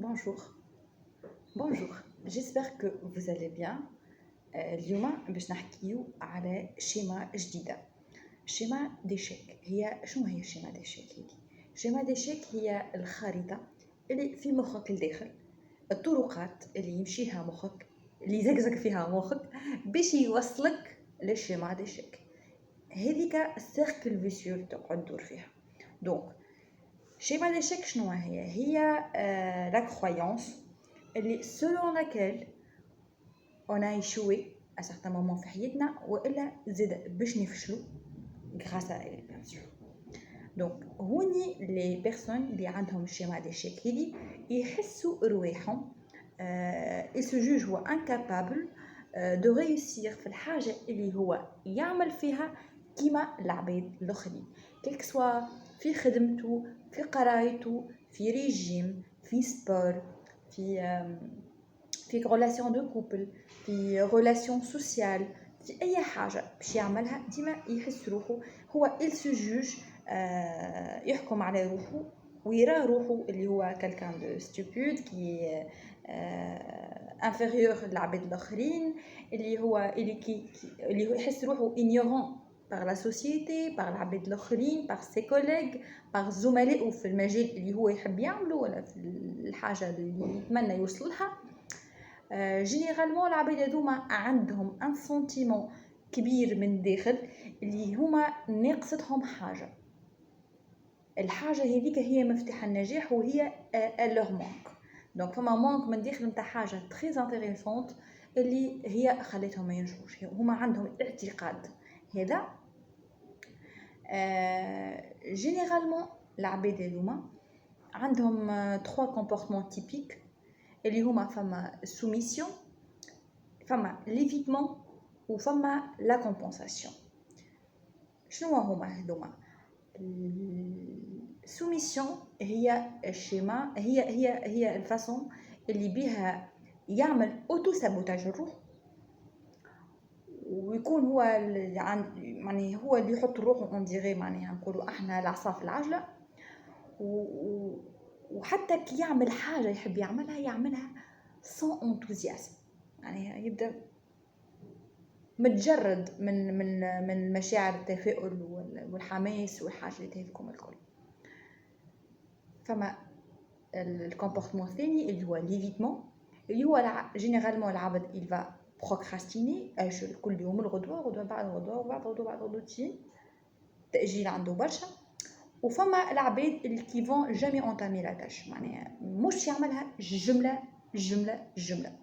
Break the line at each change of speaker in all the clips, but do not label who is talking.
Bonjour, bonjour, j'espère que vous allez bien. اليوم باش نحكيو على شيما جديدة. شيما ديشيك شنو هي شيما ديشيك هذه؟ شيما ديشيك هي الخريطة اللي في مخك الداخل، الطرقات اللي يمشيها مخك، اللي يزقزق فيها مخك باش يوصلك للشيما ديشيك. هذيك السيركل فيسيو تقعد تدور فيها. دونك شيما ديشيك شنو هي لا كرويونس اللي selon laquelle on a échoué à certains moments في حياتنا والا زاد باش نفشلوا grâce à elle bien sûr. دونك هوني لي بيرسون اللي عندهم الشيما ديشيك هذي يحسوا رواحهم ils se jugent هو incapable de réussir في الحاجة اللي هو يعمل فيها كيما العباد الاخرين، كيك سوا في خدمته، في قرايته، في ريجيم، في سبور، في relation de couple، في relation sociale، في اي حاجه باش يعملها ديما يحس روحه هو il se juge يحكم على روحه ويرى روحه اللي هو quelqu'un de stupide qui inférieur للعباد الاخرين، اللي هو يحس روحه ignorant par la société، par العباد الاخرين، par ses collègues، par زملائه في المجال اللي هو يحب يعمله ولا في الحاجه اللي يتمنى يوصل لها. جينيرالمون العباد هذوما عندهم ان سنتيمون كبير من الداخل اللي هما ناقصتهم حاجه، الحاجه هذيك هي مفتاح النجاح وهي لور مانك. دونك فما مانك من داخل نتاع حاجه تري انتريسونت اللي هي خلاتهم ما ينجحوش، هما عندهم الاعتقاد هذا. جينيرالمون العباد هذوما عندهم 3 كومبورتمون تيبيك اللي هما فما soumission، فما l'évitement وفما la compensation. شنو هما هذوما؟ soumission هي الشيما، هي الفاصون اللي بها يعمل اوتو سابوتاج الروح ويكون هو يعني هو اللي يحط روحه اون ديغي، معناها نقولوا احنا العصا في العجله، وحتى كي يعمل حاجه يحب يعملها sans enthousiasme، يعني يبدا متجرد من مشاعر التفاؤل والحماس والحاجات هذيكم الكل. فما الكومبورتمون الثاني اللي هو ليفيتمون، اللي هو جينيرالمون العبد il va procrastiner، اجل كل يوم الغدوه بعد غدوتين، تاجيل عنده برشا. وفما العباد اللي كي فون جامي اونتامي لا تاش، معناها مش يعملها جمله.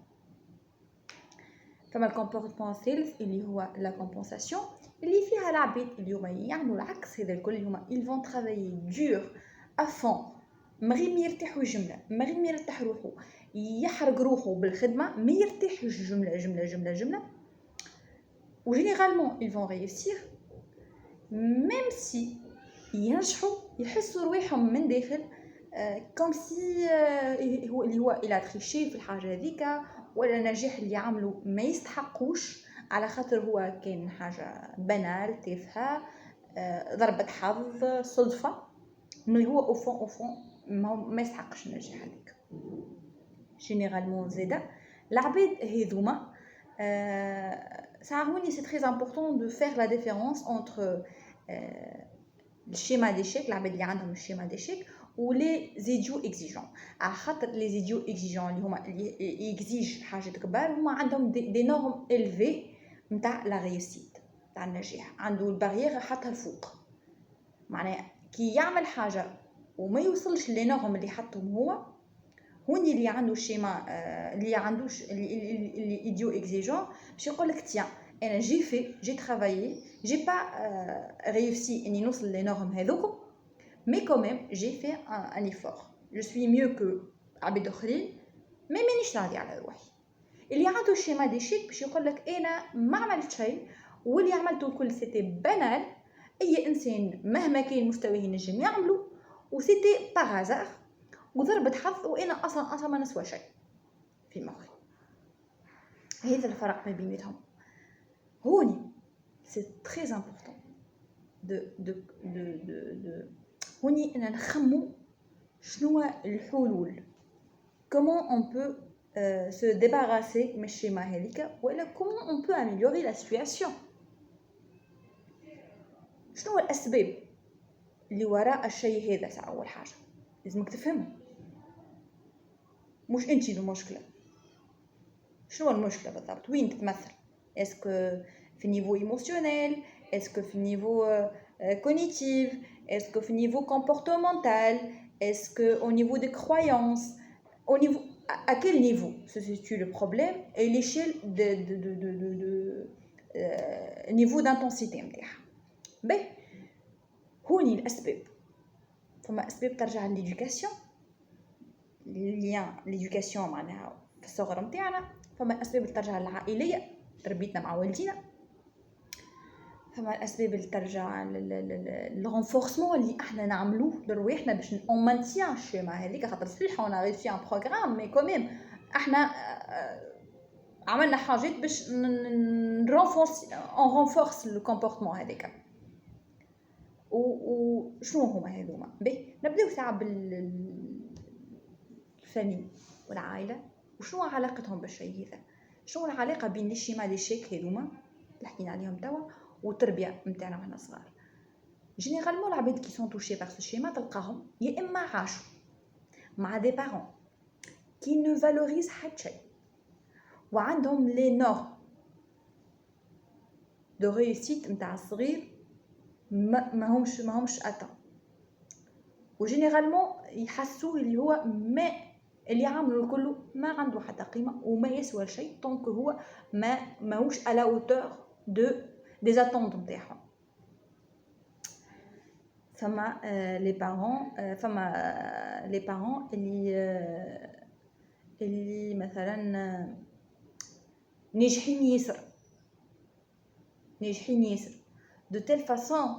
فما الكومبورتمون الثالث اللي هو لا كومبونساسيون، اللي فيها العباد اللي هما يعملوا العكس هذا الكل، اللي هما ils vont travailler dur à fond، ما غير ما يرتاحوا جمله، ما غير ما يرتاح روحه يحرق روحه بالخدمه، ما يرتاحش جمله. وجينيرالمون ils vont réussir même si ينجحوا يحسوا رواحهم من داخل كوم سي هو اللي هو الى تريشي في الحاجه هذيك، ولا النجاح اللي عملوا ما يستحقوش على خاطر هو كان حاجه بنال تافهه، ضربه حظ صدفه، مي هو اوفون ما يستحقش النجاح هذيك. جينيرالمون زاده العباد هذوما ساعوني سي تري امبورطون دو فير لا ديفيرونس انتر الشيما ديشيك، العباد اللي عندهم الشيما ديشيك ولي زيديو اكزيجون. على خاطر لي زيديو اكزيجون اللي هما اللي يكزيج حاجات كبار هما عندهم دي نورم الفي نتاع لا ريوسيت تاع النجاح، عنده الباريير حطها الفوق، معناها كي يعمل حاجه وما يوصلش لي نورم اللي حطهم هو هوني اللي عنده الشيما اللي عندوش اللي ايديو اكزيجون، باش يقول لك تيان انا جي ترافايي جي با réussi اني نوصل لي نورم هذوكم، mais quand même j'ai fait un effort، je suis mieux que عباد اخرين، ما مانيش راضي على روحي. اللي عنده الشيما ديشيك باش يقول لك انا ما عملت شيء واللي عملته الكل سيتي بانال، اي انسان مهما كان مستواه ينجم يعمله، وسيتي باغازار وضربة حظ، وانا اصلا ما نسوى شيء في مخي. هذا الفرق ما بيناتهم. هوني سي تري امبورطون هوني أنا نخمو شنو الحلول، comment on peut se débarrasser من الشيما هذيك ولا comment on peut améliorer la situation. شنو الأسباب اللي وراء الشيء هذا؟ أول حاجة لازمك تفهمه، مش أنتي المشكلة. شنو المشكلة بالضبط؟ وين تتمثل؟ اسكو في النيفو ايموشنيل، اسكو في النيفو كوغنيتيف، اسكو في النيفو كومبورتمونتال، اسكو au niveau des croyances, au niveau à quel niveau se situe le problème et l'échelle de niveau d'intensité نتاعها. باهي هوني الأسباب، فما أسباب ترجع للإدوكاسيون، ليدوكاسيون معناها في الصغر نتاعنا. فما أسباب اللي ترجع للعائلية، تربيتنا مع والدينا. فما الأسباب اللي ترجع للرونفورسمون اللي احنا نعملوه لرواحنا باش اون مانتيان الشيما هذيك. خاطر صحيح اون ريوسي ان بروغرام مي كوميم احنا عملنا حاجات باش نرونفورس لو كومبورتمون هذيك. وشنو هما هذوما؟ باهي نبداو ساعه بالفامي والعائله. وشنو علاقتهم بالشيء هذا؟ شنو العلاقه بين الشيما ديشيك هذوما اللي حكينا عليهم توا والتربيه نتاعنا وحنا صغار؟ جينيرالمون العباد كي سون توشي بار سو شيما تلقاهم يا اما عاشوا مع دي بارون كي نو فالوريز حتى شيء وعندهم لي نورم دو ريوسيت نتاع الصغير ما همش اتان. وجينيرالمون يحسوه اللي هو ما اللي عامله كله ما عنده حتى قيمه وما يسوى شيء طونك هو ماهوش على اوتور دو دي اتوند نتاعهم. فما لي بارون اللي مثلا ناجحين ياسر دو تيل فاصون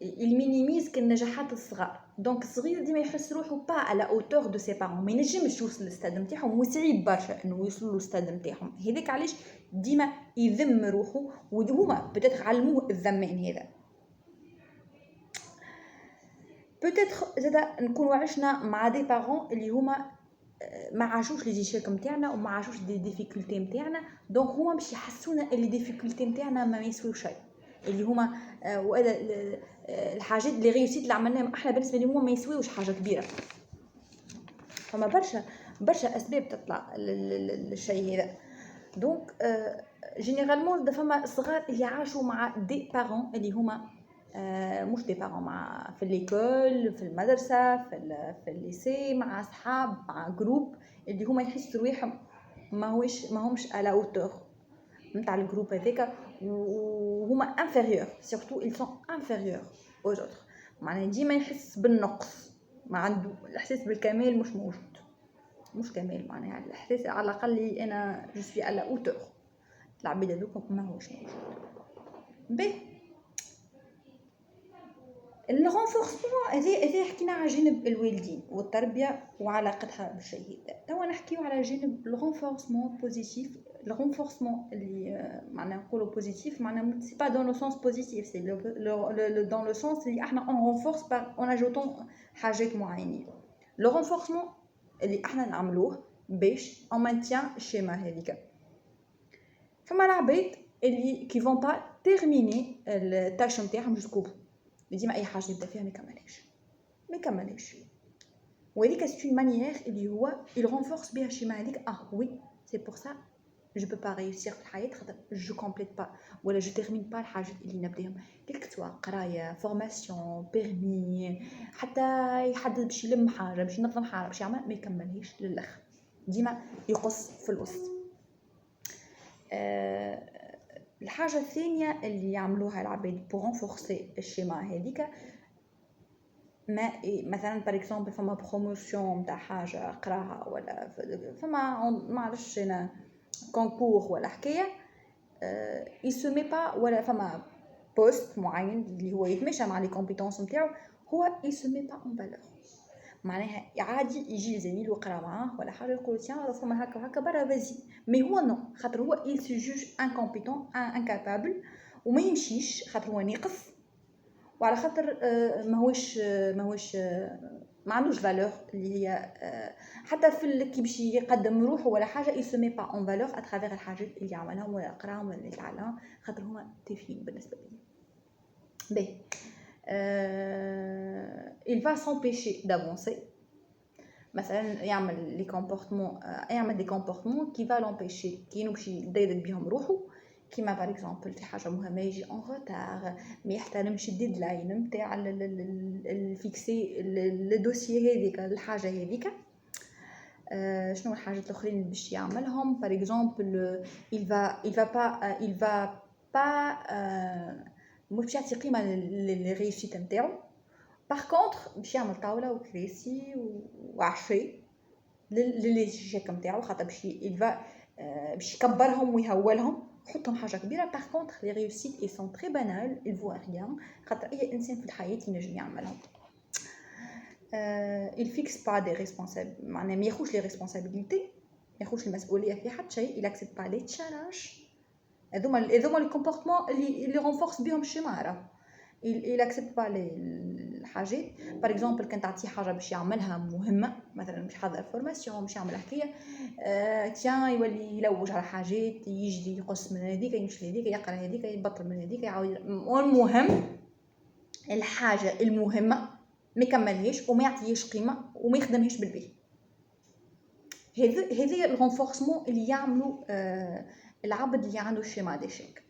يمينيميز كالنجاحات الصغار. دونك الصغير ديما يحس روحو با على اوتور دو سي بارون، ما ينجمش يوصل للستاد نتاعهم وصعيب برشا انه يوصلوا للستاد نتاعهم. هذاك علاش ديما يذم روحو وهما بتاتر علموه الذمان هذا. بوتيتر زادا نكونوا عشنا مع دي بارون اللي هما ما عاشوش لي ديشيك نتاعنا وما عاشوش دي ديفيكولتي نتاعنا. دونك هما باش يحسونا اللي ديفيكولتي نتاعنا ما يسويو شيء، اللي هما ولا الحاجات اللي ريوسيت اللي عملناهم احنا بالنسبه لهم ما يسويوش حاجه كبيره. فما برشا اسباب تطلع للشيء هذا. دونك جينيرالمون فما صغار اللي عاشوا مع دي بارون اللي هما مش دي بارون مع في ليكول، في المدرسه، في الليسي، مع اصحاب، مع جروب اللي هما يحسوا روحهم ما همش على اوتور نتاع الجروب هذاك وهما انفيريور، سورتو ils sont inférieurs aux autres. معناها ديما يحس بالنقص، ما عنده الاحساس بالكمال مش موجود. مش كمال معناها الاحساس على الاقل انا جو سوي على اوتور. العباد هذوك ما هوش موجود. باهي الرونفورسمون هذا حكينا على جانب الوالدين والتربيه وعلاقتها بالشيء هذا. توا نحكيو على جانب الرونفورسمون بوزيتيف. الرونفورسمون اللي معناها نقولوا بوزيتيف معناها سي با دون لو سونس بوزيتيف، سي دون لو سونس اللي احنا اون رونفورس بار اون اجوتون حاجات معينين. لو رونفورسمون اللي احنا نعملوه باش اون مانتيان الشيما هذيك. فما العباد اللي كي فون با تيرميني التاش نتاعهم جوسكو بو، ديما اي حاجه يبدا فيها ما يكملش. وهذيك سي اون مانيير اللي هو يرونفورس بها الشيما هذيك. وي سي بور سا je peux pas réussir في الحياه خاطر je complète pas ولا je termine pas الحاجات اللي نبداهم كيك سوا قرايه، فورماسيون، بيرمي، حتى يحدد باش يلم حاجه، باش ينظم حاجه، باش يعمل ما يكملهاش للاخر، ديما يقص في الوسط. الحاجه الثانيه اللي يعملوها العباد بور رونفورسي الشيما هذيك ما مثلا بار اكزومبل فما بروموسيون تاع حاجه قراها ولا فما ما عرفتش انا كونكور ولا حكايه il se met pas ولا فما بوست معين اللي هو يتماشى مع لي كومبيتونس نتاعو، هو il se met pas en valeur. معناها عادي يجي زميل ويقرا معاه ولا حاجه يقول تيان فما هكا وهكا برا فازي، مي هو نو خاطر هو il se juge incompétent incapable وما يمشيش خاطر هو ناقص وعلى خاطر ماهوش ما عندوش فالور اللي هي حتى في كي باش يقدم روحه ولا حاجه يسمي با اون فالور اترافير الحاجات اللي يعملهم ولا يقراهم ولا يتعلمهم، خاطر هما تافهين بالنسبه لي. باهي il va s'empêcher d'avancer. مثلا يعمل لي كومبورتمون، يعمل دي كومبورتمون كي فا لومبيشي كاينو باش يضيق بهم روحو، كيما باغ اكزومبل في حاجه مهمه يجي اون روتار، ما يحترمش الديدلاين نتاع الفيكسي الدوسيي هذيك الحاجه هذيك. شنو الحاجات الاخرين اللي باش يعملهم؟ باغ اكزومبل il va pas مش يعطي قيمه للريوسيت نتاعو. باغ كونطخ باش يعمل طاوله وكريسي وعشي للشيك نتاعو، خاطر باش يكبرهم ويهولهم يحطهم حاجه كبيره. باغ كونطخ لي ريوسيت اي سون تري بانال il voit rien، خاطر اي انسان في الحياه ينجم يعملهم. il fixe pas des responsables، معناها ما ياخوش لي ريسبونسابيلتي، ما ياخوش المسؤوليه في حتى شيء. il accepte pas les challenges. هذوما الكومبورتمون اللي رونفورس بهم الشماره. il accepte pas الحاجات. باغ اكزومبل كان تعطيه حاجه باش يعملها مهمه، مثلا باش يحضر فورماسيون باش يعمل حكايه، تيان يولي يلوج على حاجات، يجي يقص من هذيك يمشي لهذيك يقرا هذيك يبطل من هذيك يعاود. والمهم الحاجه المهمه ما يكملهاش وما يعطيهاش قيمه وما يخدمهاش بالبيه. هذه الرونفورسمون اللي يعملوا العبد اللي عنده شيما ديشيك،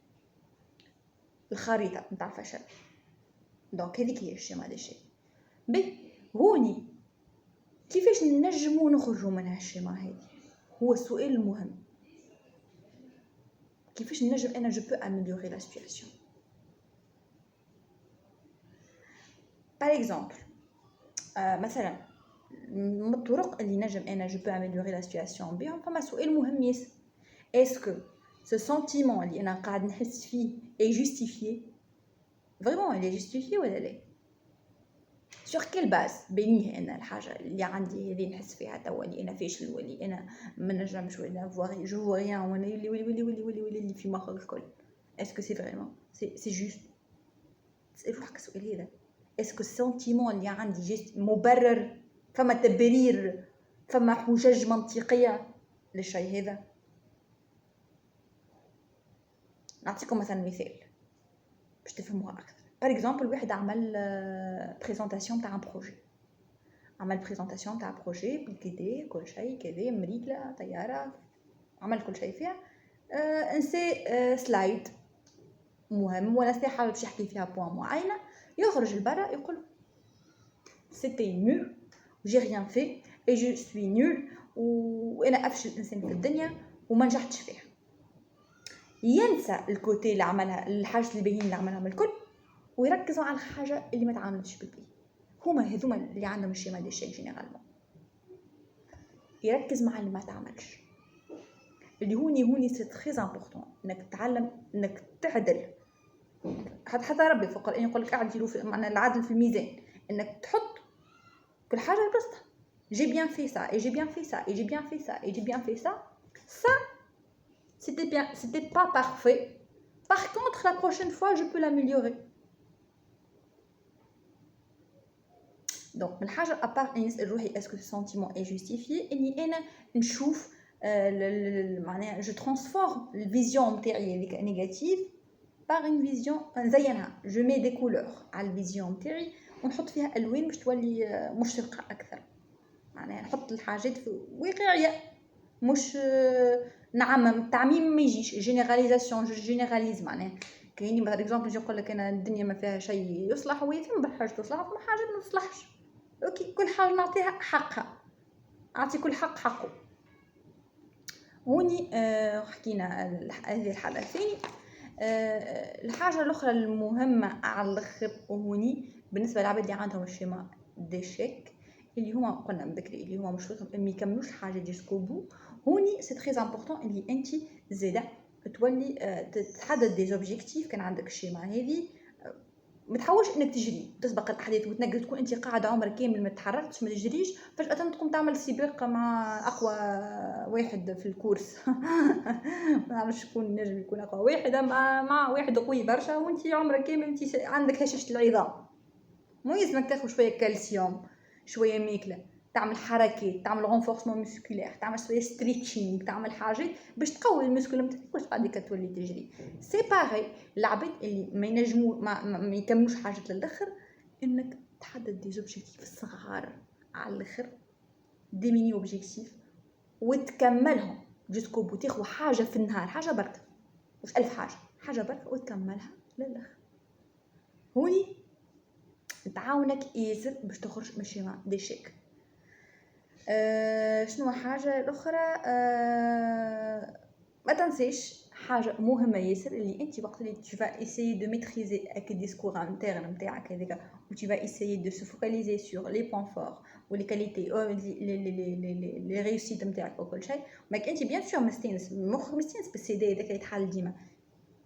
الخريطه نتاع الفشل. دونك هذيك هي الشيما ديشيك. بي هوني كيفاش نجموا نخرجوا من هالشيما هذه؟ هو السؤال المهم. كيفاش نجم انا جو بو اميليوري لا سيتوياسيون؟ باغ اكزومبل مثلا من الطرق اللي نجم انا جو بو اميليوري لا سيتوياسيون بهم، فما سؤال مهم ياسر: اسكو سو سنتيمون اللي انا قاعد نحس فيه اي جوستيفيي فريمون، اللي جوستيفيي ولا لا؟ سور كيل باز بينيه انا الحاجه اللي عندي هذه نحس فيها توا اللي انا فاشل، ولي انا ما نجمش، ولا فواري جو ريان، ولا اللي في مخك الكل. اسكو سي فريمون سي جوست؟ تسال روحك السؤال هذا: اسكو السنتيمون اللي عندي جست مبرر؟ فما تبرير، فما حجج منطقيه للشيء هذا؟ نعطيكم مثلا مثال باش تفهموها اكثر. باغ اكزومبل واحد عمل بريزونطاسيون تاع بروجي، عمل بريزونطاسيون تاع بروجي بالكيدي كل شيء كذا، مريكله طياره، عمل كل شيء فيها. انسي سلايد مهم ولا سي حاجه باش يحكي فيها بوان معينه، يخرج لبرا يقول سيتي نول جي ريان في اي جو سوي نول وانا افشل انسان في الدنيا وما نجحتش فيها. ينسى الكوتي اللي عملها، الحاجه اللي باين اللي عملها من الكل، ويركزوا على الحاجه اللي ما تعاملش بالبي. هذوما اللي عندهم الشيما دي شيك جينيرالمون. يركز مع اللي ما تعملش، اللي هوني سي تري امبورطون انك تتعلم انك تعدل. حتى ربي في القران يقول لك اعدلوا في معنى العدل في الميزان، انك تحط كل حاجه بلاصتها. جي بيان في سا اي جي بيان في سا اي جي بيان في سا اي جي بيان في سا c'était bien, c'était pas parfait. Par contre, la prochaine fois, je peux l'améliorer. Donc, من حاجة à part إني نسأل روحي est-ce que ce sentiment est justifié، إني أنا نشوف معناها je transforme الفيزيون نتاعي هذيك نيجاتيف par une vision، نزينها، je mets des couleurs على الفيزيون نتاعي ونحط فيها ألوان باش تولي مشرقة أكثر. معناها نحط الحاجات في واقعية، مش نعمم. التعميم ما يجيش جينيراليزاسيون، جو جينيراليز. معناها كاين باغ اكزومبل يجي يقول لك انا الدنيا ما فيها شيء يصلح، ويفهم بالحاجه تصلح وما حاجه ما تصلحش. اوكي، كل حاجه نعطيها حقها، اعطي كل حق حقه. هوني حكينا هذه الحاله الثانيه. الحاجه الاخرى المهمه على الاخر هوني بالنسبه للعباد اللي عندهم الشيما ديشيك، اللي هما قلنا بكري اللي هما مش ما يكملوش الحاجه جيسكو بو. هوني سي تري امبورطون اللي انت زاده تولي تحدد دي اوبجيكتيف. كان عندك الشيما هذه ما تحاولش انك تجري تسبق الاحداث وتنقل، تكون انت قاعده عمرك كامل ما تحركتش ما تجريش، فجاه تقوم تعمل سباق مع اقوى واحد في الكورس ما نعرفش شكون نجم يكون اقوى واحد مع واحد قوي برشا، وانت عمرك كامل انت عندك هشاشه العظام. مو يلزمك تاخذ شويه كالسيوم، شويه ماكله، تعمل حركات، تعمل رونفورسمون مسكولير، تعمل شويه ستريتشينغ، تعمل حاجات باش تقوي المسكول نتاعك واش غادي كتولي تجري. سي باغي العباد اللي ما ينجموا ما يكملوش حاجات للاخر، انك تحدد دي زوبجيكتيف صغار على الاخر، دي ميني اوبجيكتيف، وتكملهم جوسكو بو. تاخذ حاجه في النهار، حاجه برك مش الف حاجه، حاجه برك وتكملها للاخر. هوني تعاونك ياسر باش تخرج من الشيما ديشيك. شنو حاجه الاخرى؟ ما تنسيش حاجه مهمه ياسر، اللي انت وقت اللي tu vas essayer de maîtriser avec discours interne نتاعك هذاك، و tu vas essayer de se focaliser sur les points forts و les qualités les réussites نتاعك وكل شيء. ماك انت بيان سور مستانس، مخك مستانس بالسيدي هذاك يتحل ديما،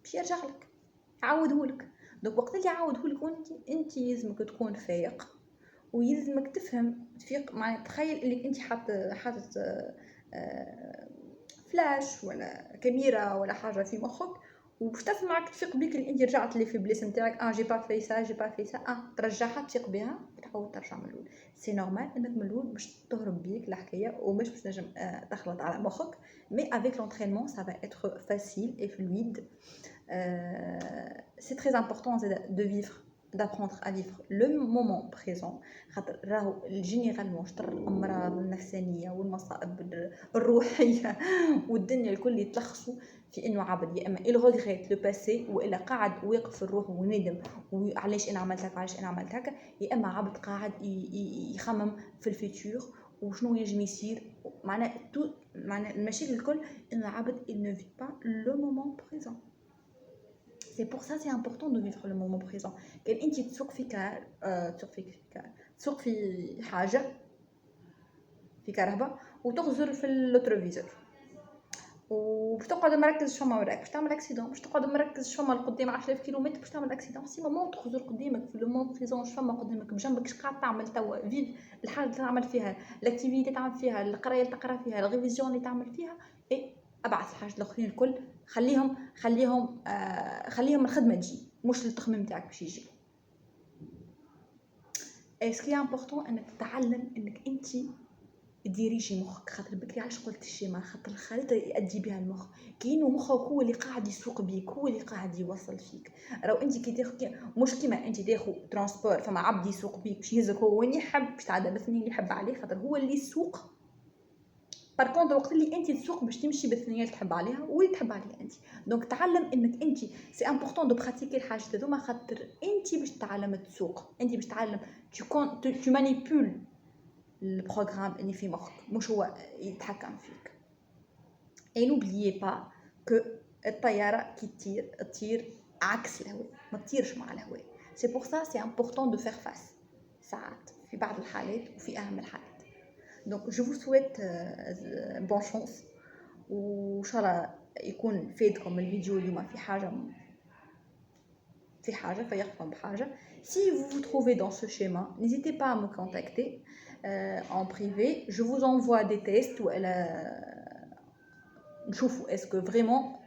باش يرجع لك يعاودهولك. دونك وقت اللي يعاودهولك انت لازمك تكون فايق، ويلزمك تفهم تفيق. مع تخيل انك انت حاطط فلاش ولا كاميرا ولا حاجه في مخك، وباش تسمعك تفيق بيك اللي انت رجعت لي في بليس نتاعك. جي با في سا، جي با في سا، ترجعها تفيق بها وتعاود ترجع من الاول. سي نورمال انك من الاول باش تهرب بيك الحكايه ومش باش تنجم تخلط على مخك، مي افيك لونترينمون سا فا اتر فاسيل اي فلويد. C'est très important de vivre, d'apprendre à vivre le moment présent. خاطر راهو جينيرالمون شطر الامراض النفسانيه والمصائب الروحيه والدنيا الكل يتلخصوا في انه عبد يا اما الغوغريت لو باسي والا قاعد واقف في الروح وندم وعلاش انا عملت هكا علاش انا عملت هكا، يا اما عبد قاعد يخمم في الفيتور وشنو ينجم يصير. معناها المشاكل الكل انه عبد il ne vit pas le moment présent. C'est pour ça c'est important de vivre le moment présent. كان انت تسوق في كار تسوق في حاجه في كهرباء وتغزر في اللوتروفيزور وباش تقعد مركز شو ما وراك باش تعمل اكسيدون، باش تقعد مركز شو ما لقدام 10000 كيلومتر باش تعمل اكسيدون. سي مومون تغزر قدامك في لو مومون بريزون، شو ما قدامك بجنبك اش قاعد تعمل توا، فيد الحاجه اللي تعمل فيها، الاكتيفيتي تعمل فيها، القرايه اللي تقرا فيها، الريفيزيون اللي تعمل فيها، اي ابعث الحاجات الاخرين الكل خليهم الخدمه تجي مش التخميم تاعك باش يجي. اسكي امبورطون انك تتعلم انك انت ديريجي مخك. خاطر بكري علاش قلت الشيما؟ خاطر الخريطه يأدي بها المخ، كاينو مخك هو اللي قاعد يسوق بيك، هو اللي قاعد يوصل فيك. راهو انت كي تاخذ مش كيما انت تاخذ ترانسبور فما عبد يسوق بيك باش يهزك هو وين يحب باش تعدى بالثنين اللي يحب عليه، خاطر هو اللي يسوق. باركونت وقت اللي انت تسوق باش تمشي بالثنيه اللي تحب عليها واللي تحب عليها انت. دونك تعلم انك انت سي امبورطون دو براتيكي الحاجات هذوما، خاطر انت باش تتعلم تسوق، انت باش تتعلم تو مانيبول البروغرام اللي في مخك، مش هو يتحكم فيك. اي نوبليي با كو الطياره كي تطير عكس الهواء، ما تطيرش مع الهواء. سي بور سا سي امبورطون دو فير فاس ساعات في بعض الحالات وفي اهم الحالات. دونك جو فو سويت بون شانس، وان شاء الله يكون فيدكم الفيديو اليوم في حاجه فيقفكم بحاجه. Si vous vous trouvez dans ce schéma, n'hésitez pas à me contacter en privé. Je vous envoie des tests où نشوفوا est-ce que vraiment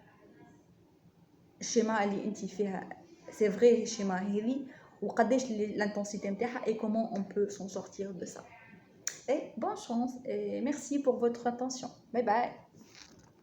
الشيما اللي انت فيها c'est vrai الشيما هذه وقداش l'intensité نتاعها et comment on peut s'en sortir de ça. Et bonne chance et merci pour votre attention. Bye bye.